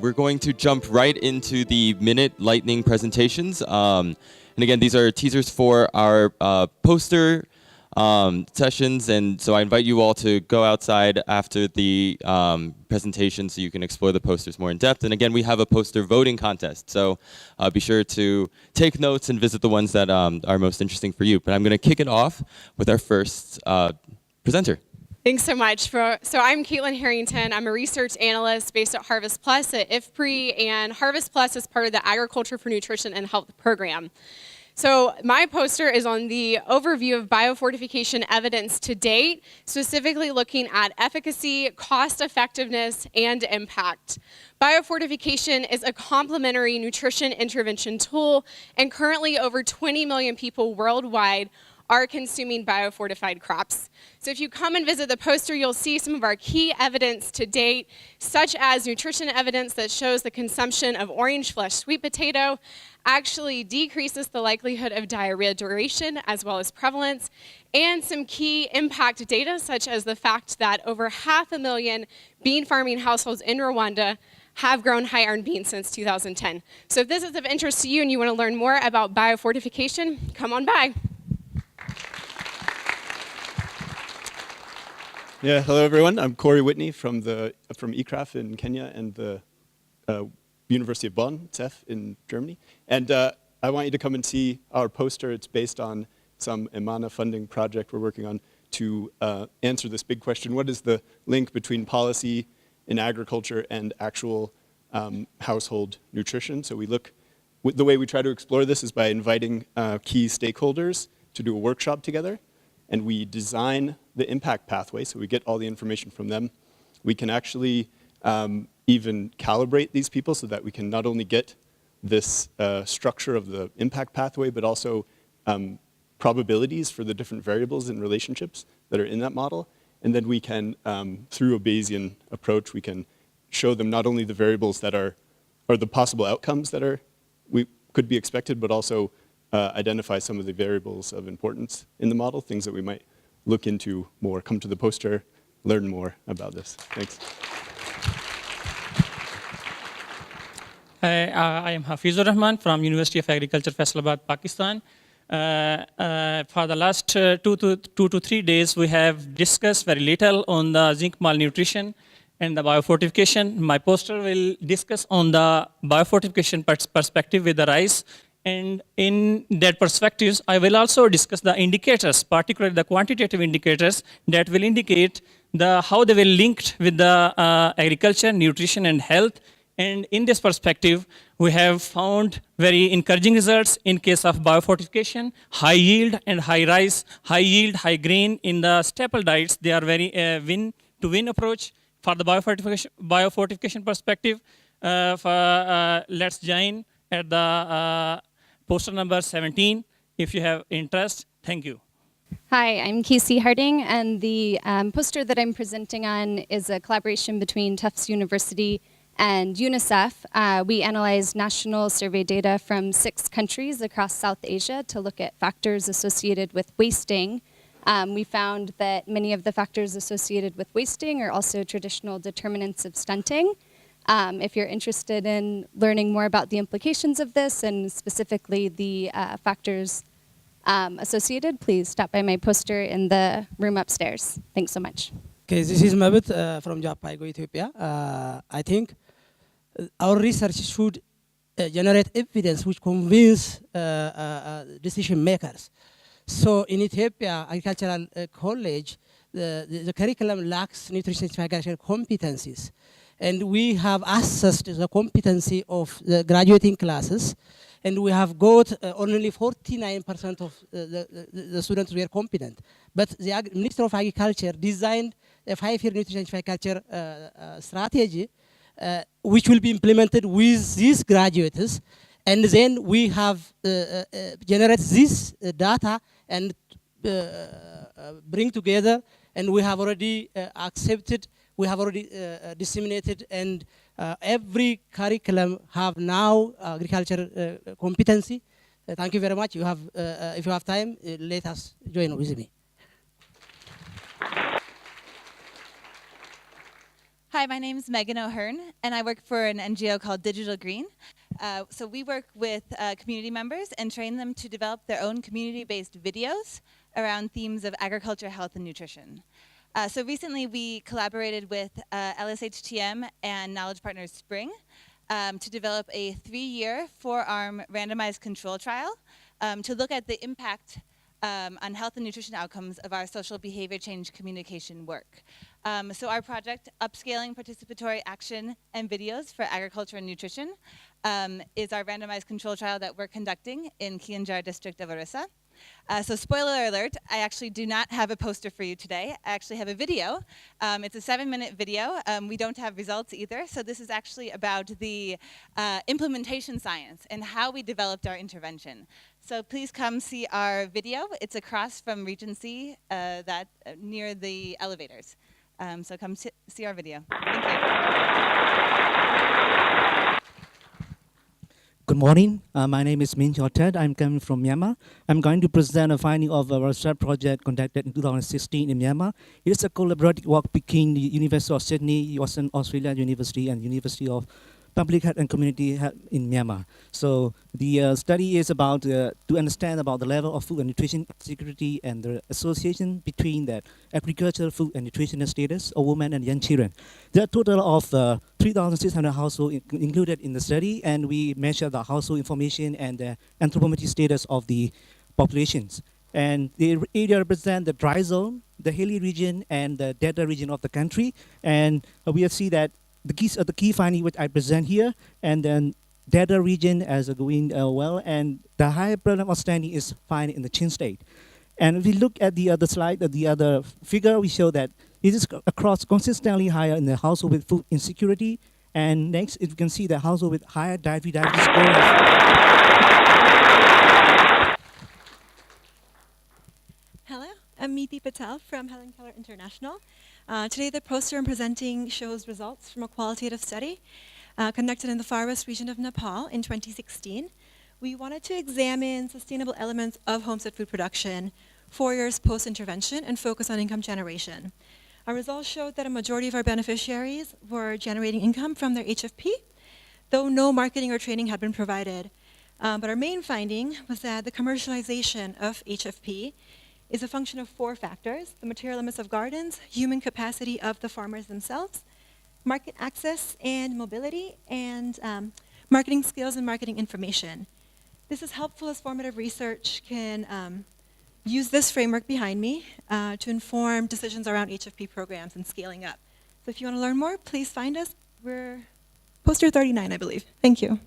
we're going to jump right into the minute lightning presentations. And again, these are teasers for our poster sessions, and so I invite you all to go outside after the presentation so you can explore the posters more in depth. And again, we have a poster voting contest, so be sure to take notes and visit the ones that are most interesting for you. But I'm going to kick it off with our first presenter. Thanks so much. So I'm Harrington. I'm a research analyst based at Harvest Plus at IFPRI, and Harvest Plus is part of the Agriculture for Nutrition and Health program. So my poster is on the overview of biofortification evidence to date, specifically looking at efficacy, cost effectiveness, and impact. Biofortification is a complementary nutrition intervention tool, and currently over 20 million people worldwide are consuming biofortified crops. So if you come and visit the poster, you'll see some of our key evidence to date, such as nutrition evidence that shows the consumption of orange flesh sweet potato actually decreases the likelihood of diarrhea duration as well as prevalence, and some key impact data, such as the fact that over 500,000 bean farming households in Rwanda have grown high iron beans since 2010. So if this is of interest to you and you want to learn more about biofortification, come on by. Yeah, hello everyone. I'm Corey Whitney from ECRAF in Kenya and the University of Bonn, CEF in Germany. And I want you to come and see our poster. It's based on some EMANA funding project we're working on to answer this big question: what is the link between policy in agriculture and actual household nutrition? So the way we try to explore this is by inviting key stakeholders to do a workshop together. And we design the impact pathway, so we get all the information from them. We can actually even calibrate these people so that we can not only get this structure of the impact pathway, but also probabilities for the different variables and relationships that are in that model. And then we can, through a Bayesian approach, we can show them not only the variables that are, or the possible outcomes that could be expected, but also identify some of the variables of importance in the model, things that we might look into more. Come to the poster, learn more about this. Thanks. Hi, I am Hafizur Rahman from University of Agriculture, Faisalabad, Pakistan. For the last 2 to 3 days, we have discussed very little on the zinc malnutrition and the biofortification. My poster will discuss on the biofortification perspective with the rice. And in that perspective, I will also discuss the indicators, particularly the quantitative indicators that will indicate how they will linked with the agriculture, nutrition, and health. And in this perspective, we have found very encouraging results in case of biofortification, high yield and high rice, high yield, high grain in the staple diets. They are very win-to-win approach for the biofortification perspective. Let's join at the poster number 17, if you have interest. Thank you. Hi, I'm Casey Harding, and the poster that I'm presenting on is a collaboration between Tufts University and UNICEF. We analyzed national survey data from 6 countries across South Asia to look at factors associated with wasting. We found that many of the factors associated with wasting are also traditional determinants of stunting. If you're interested in learning more about the implications of this and specifically the factors associated, please stop by my poster in the room upstairs. Thanks so much. Okay, this is Mabit from Japaigo, Ethiopia. I think our research should generate evidence which convince decision makers. So in Ethiopia Agricultural College, the curriculum lacks nutrition agricultural competencies. And we have assessed the competency of the graduating classes, and we have got only 49% of the students were competent. But the Minister of Agriculture designed a 5-year nutrition agriculture strategy, which will be implemented with these graduates. And then we have generated this data and bring together, and we have already accepted. We have already disseminated, and every curriculum have now agriculture competency. Thank you very much. You have, if you have time, let us join with me. Hi, my name is Megan O'Hearn, and I work for an NGO called Digital Green. So we work with community members and train them to develop their own community-based videos around themes of agriculture, health, and nutrition. So recently we collaborated with LSHTM and Knowledge Partners Spring to develop a 3-year, 4-arm randomized control trial to look at the impact on health and nutrition outcomes of our social behavior change communication work. So our project, Upscaling Participatory Action and Videos for Agriculture and Nutrition, is our randomized control trial that we're conducting in Kianjar district of Orissa. So spoiler alert, I actually do not have a poster for you today. I actually have a video. It's a 7-minute video. We don't have results either. So this is actually about the implementation science and how we developed our intervention. So please come see our video. It's across from Regency near the elevators. So come see our video. Thank you. Good morning. My name is Min Ted. I'm coming from Myanmar. I'm going to present a finding of a research project conducted in 2016 in Myanmar. It is a collaborative work between the University of Sydney, Western Australia University, and University of Public Health and Community Health in Myanmar. So the study is about to understand about the level of food and nutrition security and the association between that agricultural, food and nutritional status of women and young children. There are a total of 3,600 households included in the study, and we measure the household information and the anthropometric status of the populations. And the area represents the dry zone, the hilly region, and the delta region of the country. And we see that the key finding which I present here, and then delta region as going well, and the higher problem of standing is found in the Chin state. And if we look at the other slide, the other figure, we show that it is across consistently higher in the household with food insecurity. And next, if you can see the household with higher dietary scores. Hello, I'm Meeti Patel from Helen Keller International. Today the poster I'm presenting shows results from a qualitative study conducted in the far west region of Nepal in 2016. We wanted to examine sustainable elements of homestead food production 4 years post-intervention and focus on income generation. Our results showed that a majority of our beneficiaries were generating income from their HFP, though no marketing or training had been provided. But our main finding was that the commercialization of HFP is a function of 4 factors: the material limits of gardens, human capacity of the farmers themselves, market access and mobility, and marketing skills and marketing information. This is helpful as formative research can use this framework behind me to inform decisions around HFP programs and scaling up. So if you want to learn more, please find us. We're poster 39, I believe. Thank you.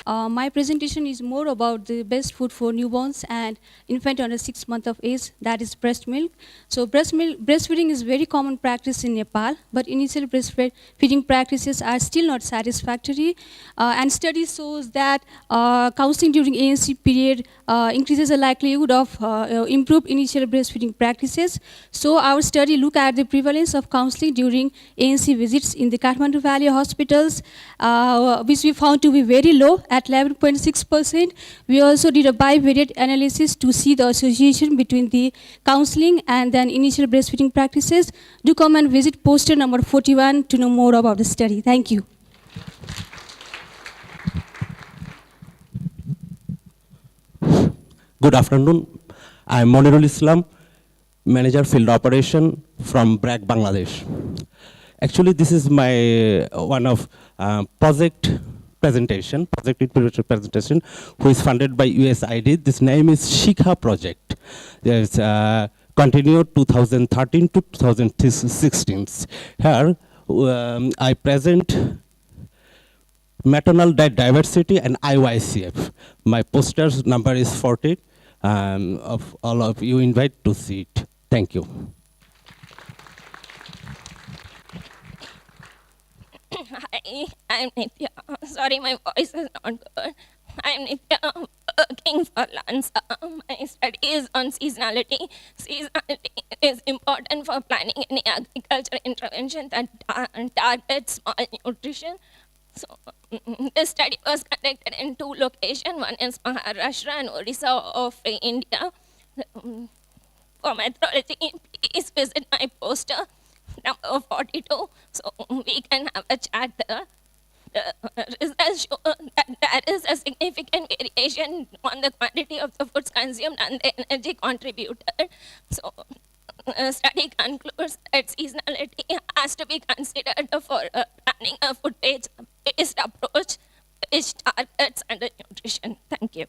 My presentation is more about the best food for newborns and infant under 6 months of age, that is breast milk. So breastfeeding is very common practice in Nepal, but initial breastfeeding practices are still not satisfactory. And study shows that counseling during ANC period increases the likelihood of improved initial breastfeeding practices. So our study looked at the prevalence of counseling during ANC visits in the Kathmandu Valley hospitals, which we found to be very low at 11.6%. We also did a bivariate analysis to see the association between the counseling and then initial breastfeeding practices. Do come and visit poster number 41 to know more about the study. Thank you. Good afternoon. I'm Monirul Islam, Manager Field Operation from BRAC, Bangladesh. Actually, this is my one of project introductory presentation, which is funded by USAID. This name is Shikha Project. There's continued 2013 to 2016. Here, I present maternal diet diversity and IYCF. My poster's number is 40. Of all of you invite to see it. Thank you. Hi, I'm Nitya. Sorry, my voice is not good. I'm Nitya, working for LANSA. My study is on seasonality. Seasonality is important for planning any agricultural intervention that targets malnutrition. So, this study was conducted in 2 locations. One is Maharashtra and Orissa of India. For methodology, please visit my poster. number 42, so we can have a chat there. The results show that there is a significant variation on the quantity of the foods consumed and the energy contributed. So, the study concludes that seasonality has to be considered for planning a food-based approach which targets undernutrition. Thank you.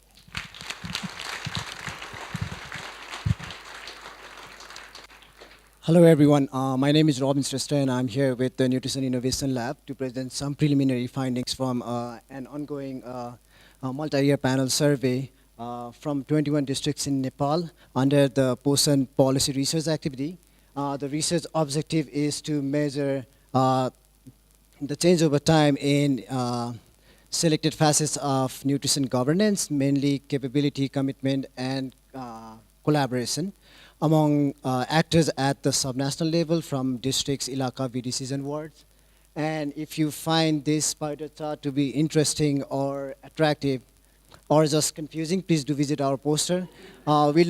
Hello everyone, my name is Robin Shrestha and I'm here with the Nutrition Innovation Lab to present some preliminary findings from an ongoing multi-year panel survey from 21 districts in Nepal under the Poshan Policy Research Activity. The research objective is to measure the change over time in selected facets of nutrition governance, mainly capability, commitment, and collaboration among actors at the subnational level from districts, ilaka, VDCs, and wards. And if you find this spider chart to be interesting or attractive or just confusing, please do visit our poster. We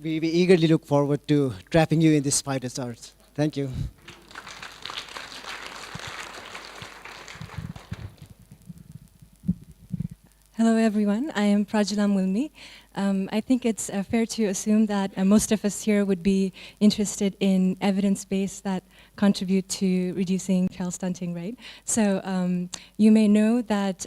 eagerly look forward to trapping you in this spider charts. Thank you. Hello, everyone. I am Prajala Mulmi. I think it's fair to assume that most of us here would be interested in evidence-based that contribute to reducing child stunting, right? So you may know that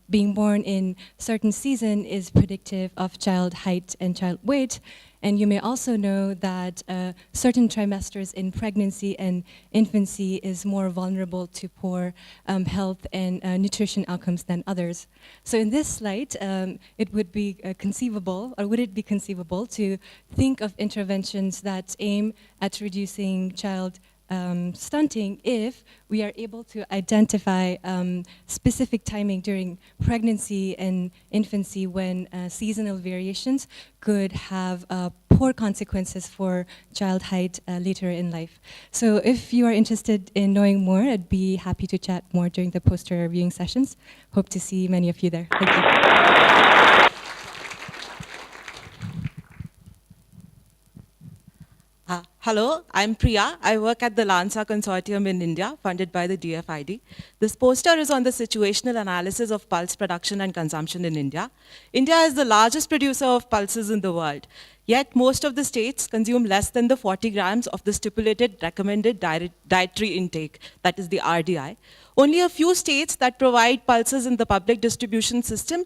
being born in certain season is predictive of child height and child weight. And you may also know that certain trimesters in pregnancy and infancy is more vulnerable to poor health and nutrition outcomes than others. So in this light, it would be conceivable, or would it be conceivable to think of interventions that aim at reducing child stunting if we are able to identify specific timing during pregnancy and infancy when seasonal variations could have poor consequences for child height later in life. So if you are interested in knowing more, I'd be happy to chat more during the poster viewing sessions. Hope to see many of you there. Thank you. Hello, I'm Priya. I work at the LANSA Consortium in India, funded by the DFID. This poster is on the situational analysis of pulse production and consumption in India. India is the largest producer of pulses in the world, yet most of the states consume less than the 40 grams of the stipulated recommended dietary intake, that is the RDI. Only a few states that provide pulses in the public distribution system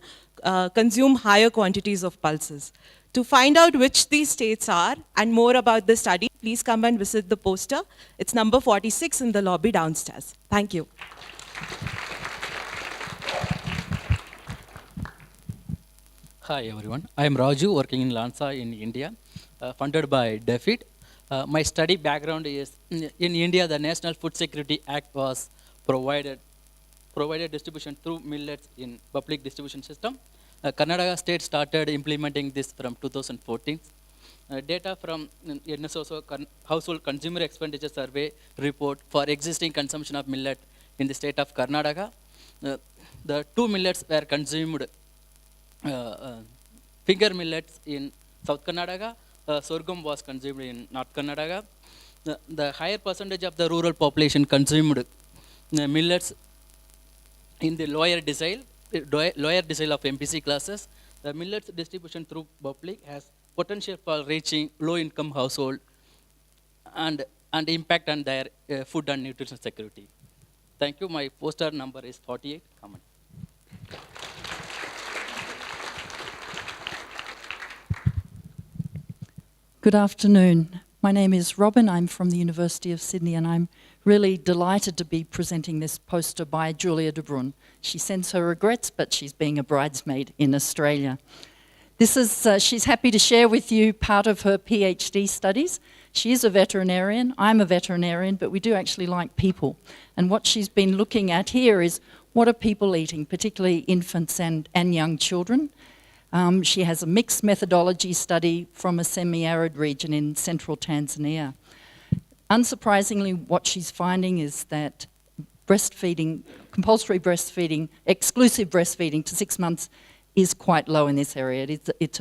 consume higher quantities of pulses. To find out which these states are and more about the study, please come and visit the poster. It's number 46 in the lobby downstairs. Thank you. Hi everyone, I am Raju working in LANSA in India, funded by DFID. My study background is in India the National Food Security Act was provided distribution through millets in public distribution system. Karnataka state started implementing this from 2014. Data from NSOSO Household Consumer Expenditure Survey report for existing consumption of millet in the state of Karnataka. The two millets were consumed, finger millets in South Karnataka, sorghum was consumed in North Karnataka. The higher percentage of the rural population consumed millets in the lower decile of MPC classes. The millets distribution through public has potential for reaching low-income household and impact on their food and nutrition security. Thank you. My poster number is 48. Come on. Good afternoon. My name is Robin. I'm from the University of Sydney, and I'm really delighted to be presenting this poster by Julia de Bruyn. She sends her regrets, but she's being a bridesmaid in Australia. This is, she's happy to share with you part of her PhD studies. She is a veterinarian, I'm a veterinarian, but we do actually like people. And what she's been looking at here is what are people eating, particularly infants and young children. She has a mixed methodology study from a semi-arid region in central Tanzania. Unsurprisingly, what she's finding is that breastfeeding, compulsory breastfeeding, exclusive breastfeeding to 6 months is quite low in this area. It's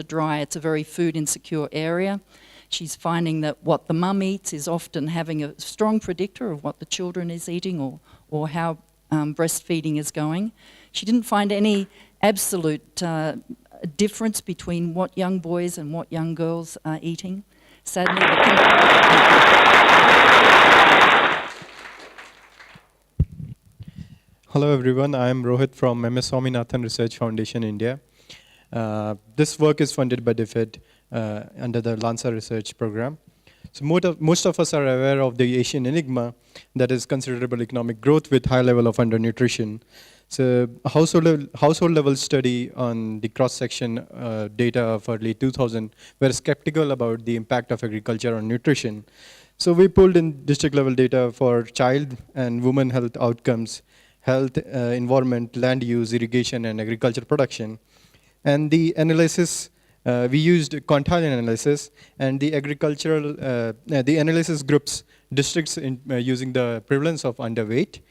a very food insecure area. She's finding that what the mum eats is often having a strong predictor of what the children is eating or how breastfeeding is going. She didn't find any absolute difference between what young boys and what young girls are eating. Sadly, Hello everyone, I am Rohit from MS Swaminathan Research Foundation, India. This work is funded by DFID under the LANSA research program. So most of us are aware of the Asian enigma, that is considerable economic growth with high level of undernutrition. So a household level study on the cross-section data of early 2000 were skeptical about the impact of agriculture on nutrition. So we pulled in district level data for child and women health outcomes, health, environment, land use, irrigation, and agriculture production. And the analysis, we used quantile analysis, and the agricultural, the analysis groups districts using the prevalence of underweight.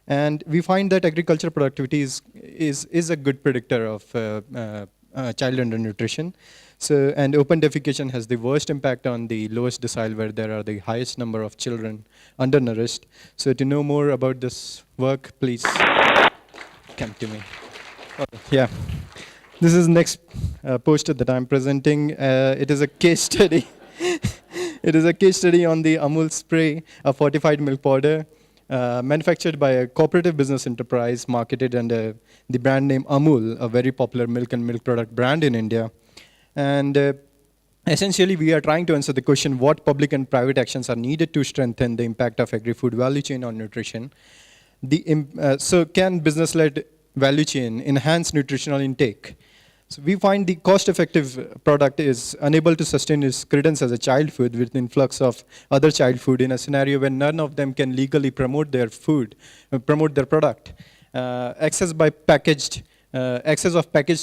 And we find that agriculture productivity is a good predictor of child undernutrition. So, and open defecation has the worst impact on the lowest decile, where there are the highest number of children undernourished. So to know more about this work, please come to me. Yeah. This is next poster that I'm presenting. It is a case study. It is a case study on the Amul spray, a fortified milk powder, manufactured by a cooperative business enterprise, marketed under the brand name Amul, a very popular milk and milk product brand in India. And essentially, we are trying to answer the question, what public and private actions are needed to strengthen the impact of agri-food value chain on nutrition? So can business-led value chain enhance nutritional intake? So we find the cost-effective product is unable to sustain its credence as a child food with influx of other child food in a scenario where none of them can legally promote their food, promote their product. Access of packaged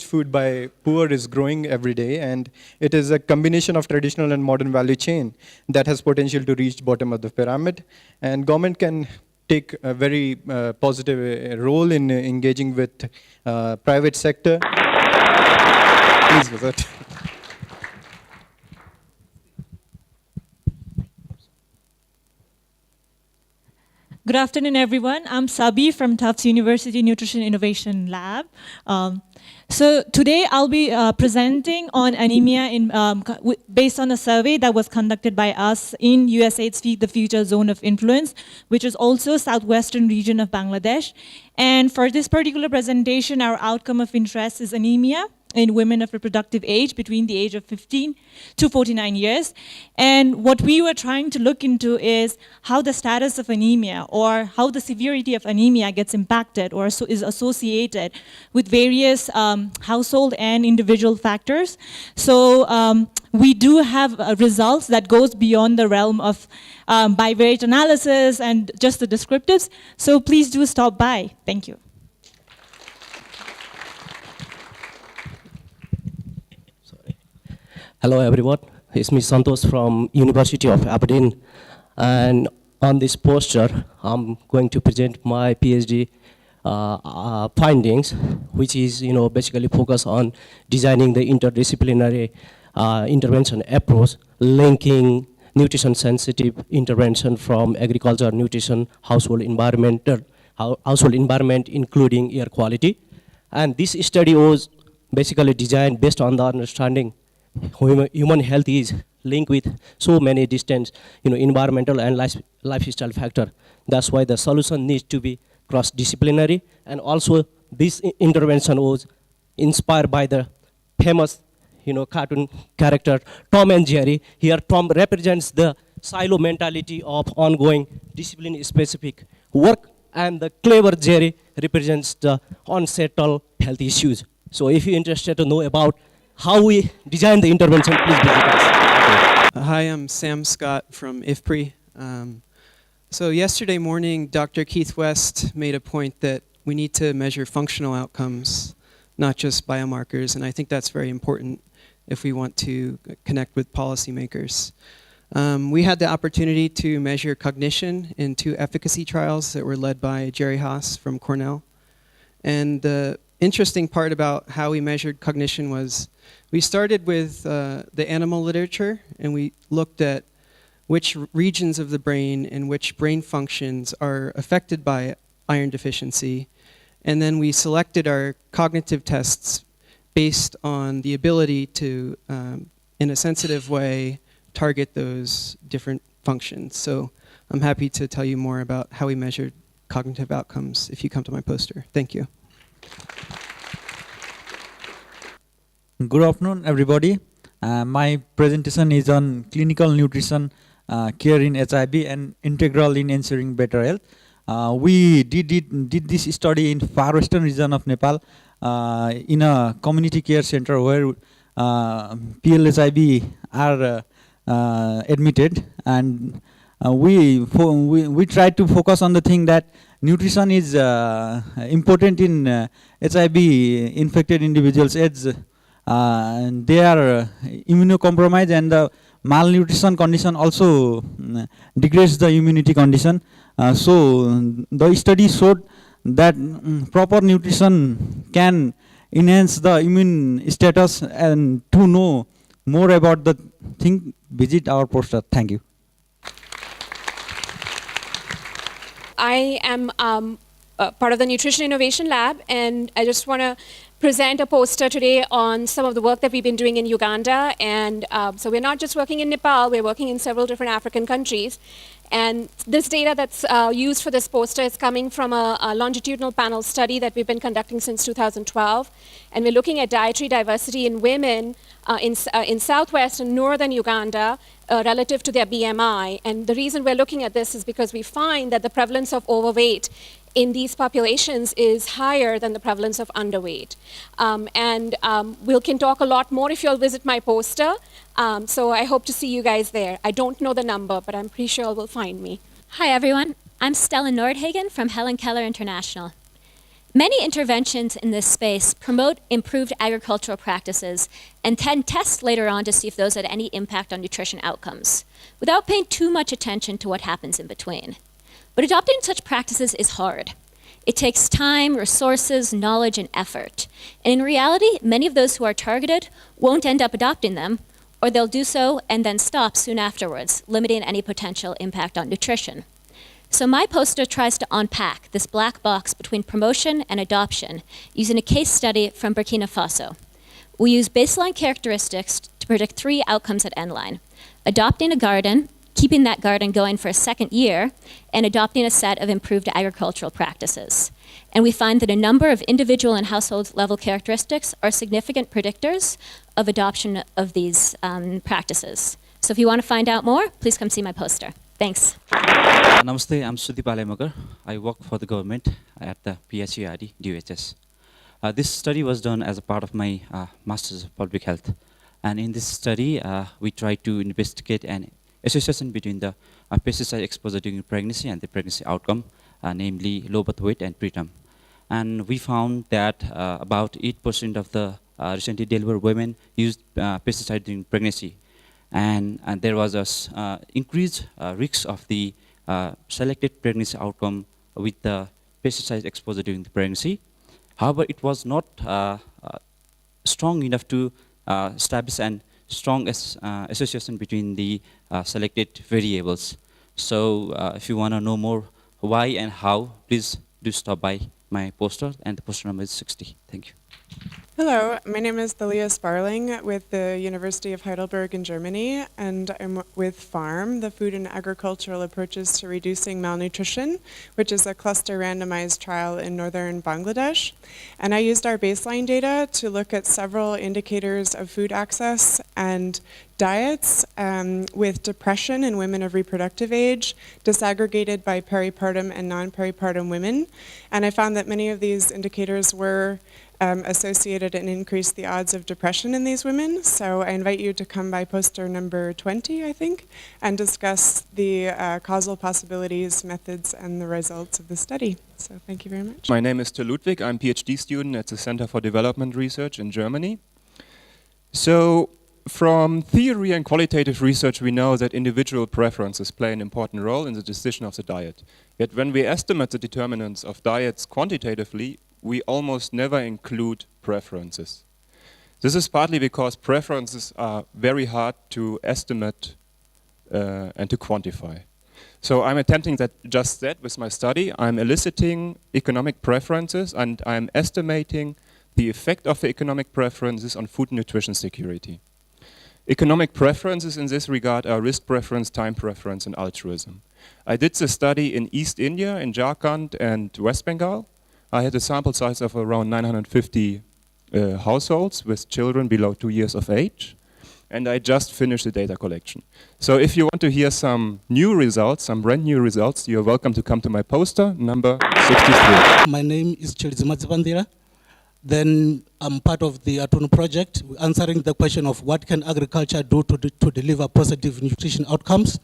food by poor is growing every day, and it is a combination of traditional and modern value chain that has potential to reach bottom of the pyramid. And government can take a very positive role in engaging with private sector. Please visit. Good afternoon, everyone. I'm Sabi from Tufts University Nutrition Innovation Lab. So today I'll be presenting on anemia based on a survey that was conducted by us in USAID's Feed the Future Zone of Influence, which is also southwestern region of Bangladesh. And for this particular presentation, our outcome of interest is anemia in women of reproductive age between the age of 15 to 49 years. And what we were trying to look into is how the status of anemia or how the severity of anemia gets impacted or is associated with various household and individual factors. So we do have results that goes beyond the realm of bivariate analysis and just the descriptives. So please do stop by. Thank you. Hello everyone, it's me Santosh from University of Aberdeen, and on this poster I'm going to present my PhD findings, which is basically focus on designing the interdisciplinary intervention approach, linking nutrition sensitive intervention from agriculture, nutrition, household environment including air quality. And this study was basically designed based on the understanding human health is linked with so many distant, environmental and lifestyle factor. That's why the solution needs to be cross-disciplinary. And also, this intervention was inspired by the famous, cartoon character Tom and Jerry. Here, Tom represents the silo mentality of ongoing discipline-specific work, and the clever Jerry represents the unsettled health issues. So, if you're interested to know about how we design the intervention, please visit us. Hi, I'm Sam Scott from IFPRI. So yesterday morning, Dr. Keith West made a point that we need to measure functional outcomes, not just biomarkers, and I think that's very important if we want to connect with policymakers. We had the opportunity to measure cognition in 2 efficacy trials that were led by Jerry Haas from Cornell. And the interesting part about how we measured cognition was we started with the animal literature, and we looked at which regions of the brain and which brain functions are affected by iron deficiency. And then we selected our cognitive tests based on the ability to, in a sensitive way, target those different functions. So I'm happy to tell you more about how we measured cognitive outcomes if you come to my poster. Thank you. Good afternoon, everybody. My presentation is on clinical nutrition care in HIV and integral in ensuring better health. We did this study in far western region of Nepal in a community care center where PLHIV are admitted, and we try to focus on the thing that nutrition is important in HIV infected individuals as they are immunocompromised, and the malnutrition condition also degrades the immunity condition. So the study showed that proper nutrition can enhance the immune status, and to know more about the thing, visit our poster. Thank you. I am part of the Nutrition Innovation Lab, and I just want to present a poster today on some of the work that we've been doing in Uganda. And so we're not just working in Nepal, we're working in several different African countries. And this data that's used for this poster is coming from a longitudinal panel study that we've been conducting since 2012. And we're looking at dietary diversity in women in southwest and northern Uganda relative to their BMI. And the reason we're looking at this is because we find that the prevalence of overweight in these populations is higher than the prevalence of underweight. We can talk a lot more if you'll visit my poster. So I hope to see you guys there. I don't know the number, but I'm pretty sure you will find me. Hi, everyone. I'm Stella Nordhagen from Helen Keller International. Many interventions in this space promote improved agricultural practices and then test later on to see if those had any impact on nutrition outcomes, without paying too much attention to what happens in between. But adopting such practices is hard. It takes time, resources, knowledge, and effort. And in reality, many of those who are targeted won't end up adopting them, or they'll do so and then stop soon afterwards, limiting any potential impact on nutrition. So my poster tries to unpack this black box between promotion and adoption using a case study from Burkina Faso. We use baseline characteristics to predict 3 outcomes at endline: adopting a garden, keeping that garden going for a second year, and adopting a set of improved agricultural practices. And we find that a number of individual and household level characteristics are significant predictors of adoption of these practices. So if you want to find out more, please come see my poster. Thanks. Namaste, I'm Sudeep Alemagar. I work for the government at the PHERD, DHS. This study was done as a part of my Masters of Public Health. And in this study, we tried to investigate an association between the pesticide exposure during pregnancy and the pregnancy outcome, namely low birth weight and preterm. And we found that about 8% of the recently delivered women used pesticide during pregnancy. And there was a increased risk of the selected pregnancy outcome with the pesticide exposure during the pregnancy. However, it was not strong enough to establish an strong association between the selected variables. So if you want to know more why and how, please do stop by my poster, and the poster number is 60. Thank you. Hello, my name is Thalia Sparling with the University of Heidelberg in Germany, and I'm with FARM, the Food and Agricultural Approaches to Reducing Malnutrition, which is a cluster randomized trial in northern Bangladesh. And I used our baseline data to look at several indicators of food access and diets with depression in women of reproductive age, disaggregated by peripartum and non-peripartum women. And I found that many of these indicators were associated and increased the odds of depression in these women. So I invite you to come by poster number 20, I think, and discuss the causal possibilities, methods, and the results of the study. So thank you very much. My name is Till Ludwig. I'm a PhD student at the Center for Development Research in Germany. So from theory and qualitative research, we know that individual preferences play an important role in the decision of the diet. Yet when we estimate the determinants of diets quantitatively, we almost never include preferences. This is partly because preferences are very hard to estimate and to quantify. So I'm attempting just that with my study. I'm eliciting economic preferences and I'm estimating the effect of the economic preferences on food and nutrition security. Economic preferences in this regard are risk preference, time preference, and altruism. I did the study in East India, in Jharkhand and West Bengal. I had a sample size of around 950 households with children below 2 years of age. And I just finished the data collection. So if you want to hear some new results, some brand new results, you're welcome to come to my poster, number 63. My name is Chilizima Zibandira. Then I'm part of the Atunu project, answering the question of what can agriculture do to deliver positive nutrition outcomes.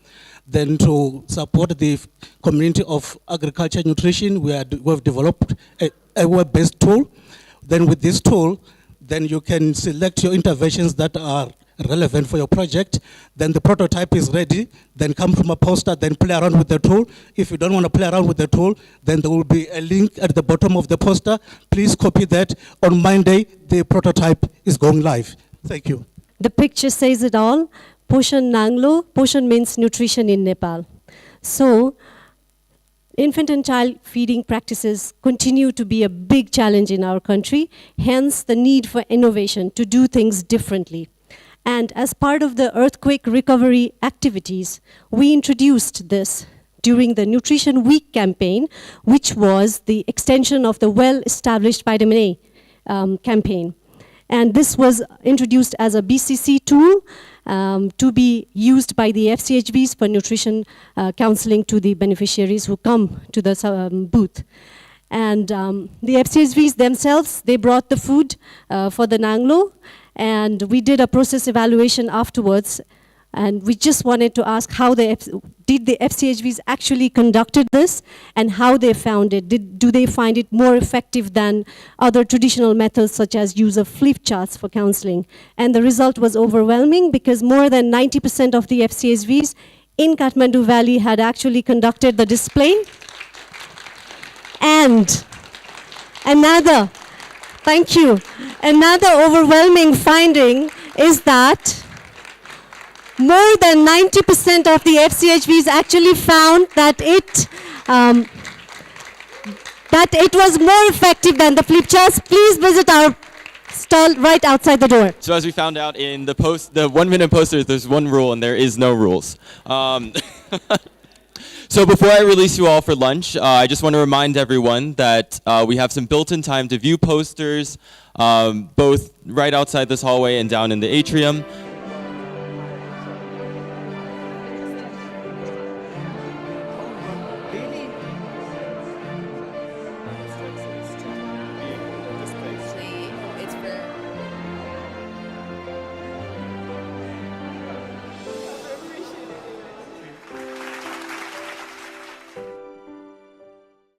Then to support the community of agriculture nutrition, we've developed a web-based tool. Then with this tool, then you can select your interventions that are relevant for your project. Then the prototype is ready, then come from a poster, then play around with the tool. If you don't want to play around with the tool, then there will be a link at the bottom of the poster. Please copy that. On Monday, the prototype is going live. Thank you. The picture says it all. Poshan Nanglo. Poshan means nutrition in Nepal. So, infant and child feeding practices continue to be a big challenge in our country, hence the need for innovation to do things differently. And as part of the earthquake recovery activities, we introduced this during the Nutrition Week campaign, which was the extension of the well-established vitamin A campaign. And this was introduced as a BCC tool to be used by the FCHBs for nutrition counseling to the beneficiaries who come to the booth. And the FCHBs themselves, they brought the food for the Nanglo, and we did a process evaluation afterwards, and we just wanted to ask how did the FCHBs actually conducted this, and how they found it. Do they find it more effective than other traditional methods such as use of flip charts for counseling? And the result was overwhelming, because more than 90% of the FCHBs in Kathmandu Valley had actually conducted the display. And another overwhelming finding is that more than 90% of the FCHBs actually found that it was more effective than the flip charts. Please visit our stall right outside the door. So as we found out in the 1-minute posters, there's one rule and there is no rules. So before I release you all for lunch, I just want to remind everyone that we have some built-in time to view posters, both right outside this hallway and down in the atrium.